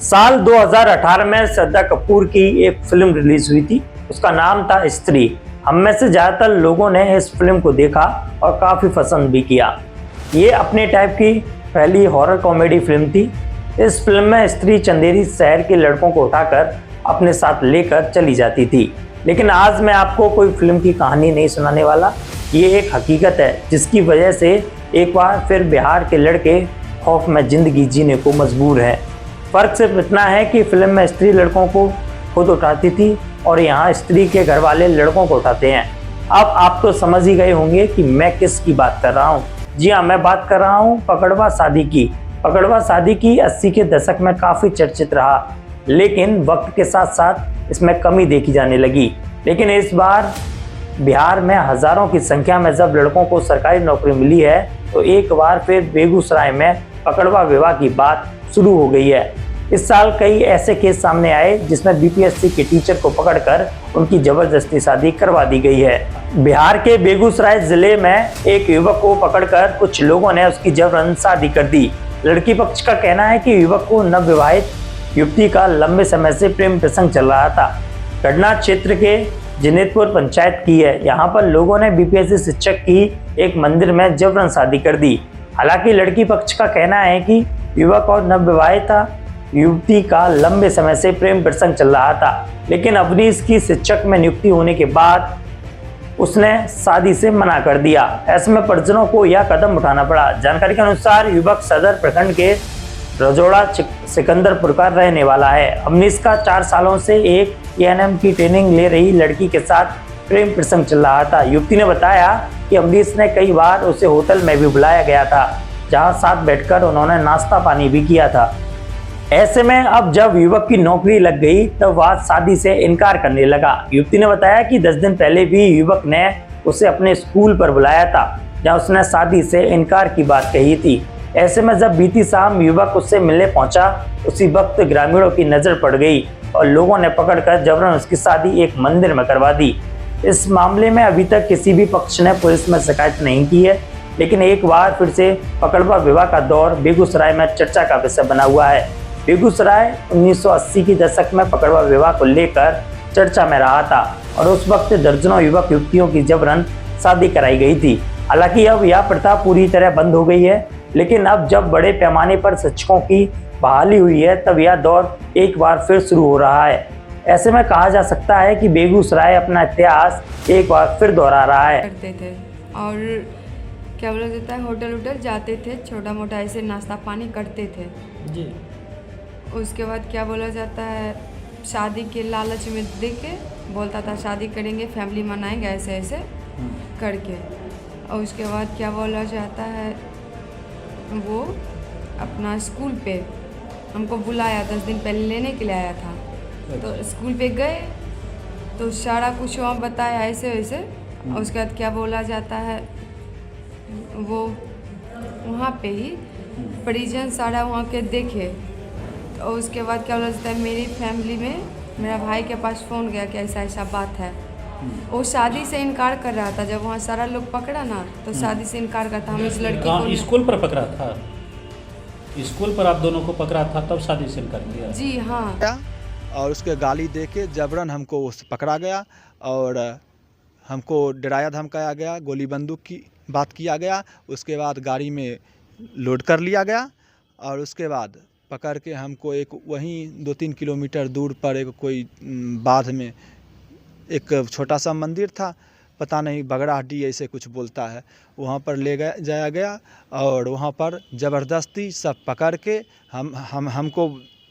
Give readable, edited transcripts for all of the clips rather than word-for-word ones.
साल 2018 में श्रद्धा कपूर की एक फिल्म रिलीज हुई थी। उसका नाम था स्त्री। हम में से ज्यादातर लोगों ने इस फिल्म को देखा और काफी पसंद भी किया। ये अपने टाइप की पहली हॉरर कॉमेडी फिल्म थी। इस फिल्म में स्त्री चंदेरी शहर के लड़कों को उठाकर अपने साथ लेकर चली जाती थी। लेकिन आज मैं आपको कोई फिल्म की कहानी नहीं सुनाने वाला। ये एक हकीकत है जिसकी वजह से एक बार फिर बिहार के लड़के खौफ में जिंदगी जीने को मजबूर हैं। फर्क सिर्फ इतना है कि फिल्म में स्त्री लड़कों को खुद उठाती थी और यहाँ स्त्री के घर वाले लड़कों को उठाते हैं। अब आप तो समझ ही गए होंगे कि मैं किस की बात कर रहा हूँ। जी हाँ, मैं बात कर रहा हूँ पकड़वा शादी की। पकड़वा शादी की 80 के दशक में काफ़ी चर्चित रहा, लेकिन वक्त के साथ साथ इसमें कमी देखी जाने लगी। लेकिन इस बार बिहार में हज़ारों की संख्या में जब लड़कों को सरकारी नौकरी मिली है, तो एक बार फिर बेगूसराय में पकड़वा विवाह की बात शुरू हो गई है। इस साल कई ऐसे केस सामने आए जिसमें बीपीएससी के टीचर को पकड़कर उनकी जबरदस्ती शादी करवा दी गई है। बिहार के बेगूसराय जिले में एक युवक को पकड़कर कुछ लोगों ने उसकी जबरन शादी कर दी। लड़की पक्ष का कहना है कि युवक को नवविवाहित युवती का लंबे समय से प्रेम प्रसंग चल रहा था। घटना क्षेत्र के जिनेतपुर पंचायत की है। यहाँ पर लोगों ने बीपीएससी शिक्षक की एक मंदिर में जबरन शादी कर दी। हालांकि लड़की पक्ष का कहना है कि युवक और नवविवाहिता युवती का लंबे समय से प्रेम प्रसंग चल रहा था, लेकिन अवनीश की शिक्षक में नियुक्ति होने के बाद उसने शादी से मना कर दिया। ऐसे में परिजनों को यह कदम उठाना पड़ा। जानकारी के अनुसार युवक सदर प्रखंड के रजोड़ा सिकंदरपुर का रहने वाला है। अवनीश का 4 सालों से एक एएनएम की ट्रेनिंग ले रही लड़की के साथ प्रेम प्रसंग चल रहा था। युवती ने बताया कि अवनीश ने कई बार उसे होटल में भी बुलाया गया था, जहां साथ बैठकर उन्होंने नाश्ता पानी भी किया था। ऐसे में अब जब युवक की नौकरी लग गई तब वह शादी से इनकार करने लगा। युवती ने बताया कि 10 दिन पहले भी युवक ने उसे अपने स्कूल पर बुलाया था, जहां उसने शादी से इनकार की बात कही थी। ऐसे में जब बीती शाम युवक उससे मिलने पहुंचा, उसी वक्त ग्रामीणों की नजर पड़ गई और लोगों ने पकड़कर जबरन उसकी शादी एक मंदिर में करवा दी। इस मामले में अभी तक किसी भी पक्ष ने पुलिस में शिकायत नहीं की है, लेकिन एक बार फिर से पकड़वा विवाह का दौर बेगूसराय में चर्चा का विषय बना हुआ है। बेगूसराय 1980 के दशक में पकड़वा विवाह को लेकर चर्चा में रहा था और उस वक्त दर्जनों युवक युवतियों की जबरन शादी कराई गई थी। हालांकि अब यह प्रथा पूरी तरह बंद हो गई है, लेकिन अब जब बड़े पैमाने पर शिक्षकों की बहाली हुई है, तब यह दौर एक बार फिर शुरू हो रहा है। ऐसे में कहा जा सकता है कि बेगूसराय अपना इतिहास एक बार फिर दोहरा रहा है। करते थे और क्या बोला जाता है, होटल जाते थे, छोटा मोटा ऐसे नाश्ता पानी करते थे जी। उसके बाद क्या बोला जाता है, शादी के लालच में देख के बोलता था शादी करेंगे, फैमिली मनाएंगे, ऐसे ऐसे करके। और उसके बाद क्या बोला जाता है, वो अपना स्कूल पे हमको बुलाया, 10 दिन पहले लेने के लिए आया था। तो स्कूल पे गए तो सारा कुछ वहाँ बताया ऐसे वैसे। और उसके बाद क्या बोला जाता है, वो वहाँ पे ही परिजन सारा वहाँ के देखे। और उसके बाद क्या बोला जाता है, मेरी फैमिली में मेरा भाई के पास फ़ोन गया कि ऐसा ऐसा बात है। वो शादी से इनकार कर रहा था। जब वहाँ सारा लोग पकड़ा ना, तो शादी से इनकार करता। हम इस लड़की को स्कूल पर पकड़ा था, स्कूल पर आप दोनों को पकड़ा था, तब शादी से इनकार किया? जी हाँ। और उसके गाली दे के जबरन हमको पकड़ा गया और हमको डराया धमकाया गया, गोली बंदूक की बात किया गया। उसके बाद गाड़ी में लोड कर लिया गया और उसके बाद पकड़ के हमको एक वहीं 2-3 किलोमीटर दूर पर एक कोई बाध में एक छोटा सा मंदिर था, पता नहीं बगड़ाहट्टी ऐसे कुछ बोलता है, वहाँ पर ले जाया गया और वहाँ पर ज़बरदस्ती सब पकड़ के हमको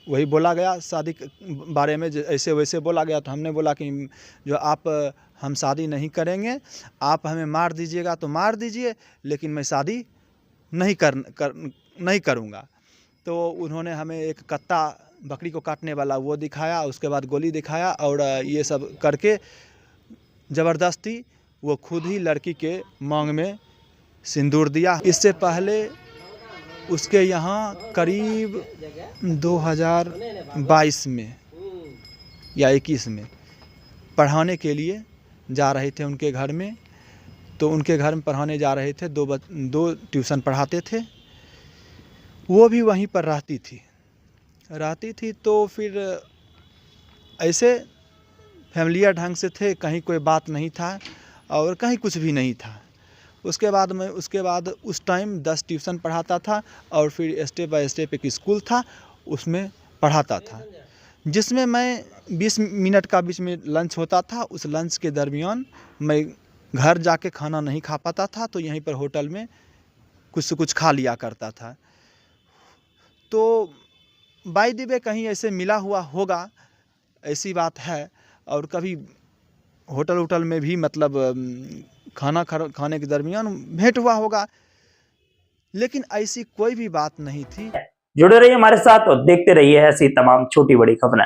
वही बोला गया शादी के बारे में, ऐसे वैसे बोला गया। तो हमने बोला कि जो आप हम शादी नहीं करेंगे, आप हमें मार दीजिएगा तो मार दीजिए, लेकिन मैं शादी नहीं करूँगा। तो उन्होंने हमें एक कत्ता बकरी को काटने वाला वो दिखाया, उसके बाद गोली दिखाया और ये सब करके ज़बरदस्ती वो खुद ही लड़की के मांग में सिंदूर दिया। इससे पहले उसके यहाँ करीब 2022 में या 21 में पढ़ाने के लिए जा रहे थे उनके घर में। तो उनके घर में पढ़ाने जा रहे थे, 2 ट्यूशन पढ़ाते थे, वो भी वहीं पर रहती थी। रहती थी तो फिर ऐसे फैमिलियर ढंग से थे, कहीं कोई बात नहीं था और कहीं कुछ भी नहीं था। उसके बाद उस टाइम 10 ट्यूशन पढ़ाता था और फिर स्टेप बाय स्टेप एक स्कूल था, उसमें पढ़ाता था, जिसमें मैं 20 मिनट का बीच में लंच होता था। उस लंच के दरमियान मैं घर जाके खाना नहीं खा पाता था, तो यहीं पर होटल में कुछ से कुछ खा लिया करता था। तो बाय द वे कहीं ऐसे मिला हुआ होगा, ऐसी बात है। और कभी होटल में भी मतलब खाना खाने के दरमियान भेंट हुआ होगा, लेकिन ऐसी कोई भी बात नहीं थी। जुड़े रहिए हमारे साथ और देखते रहिए ऐसी तमाम छोटी बड़ी खबरें।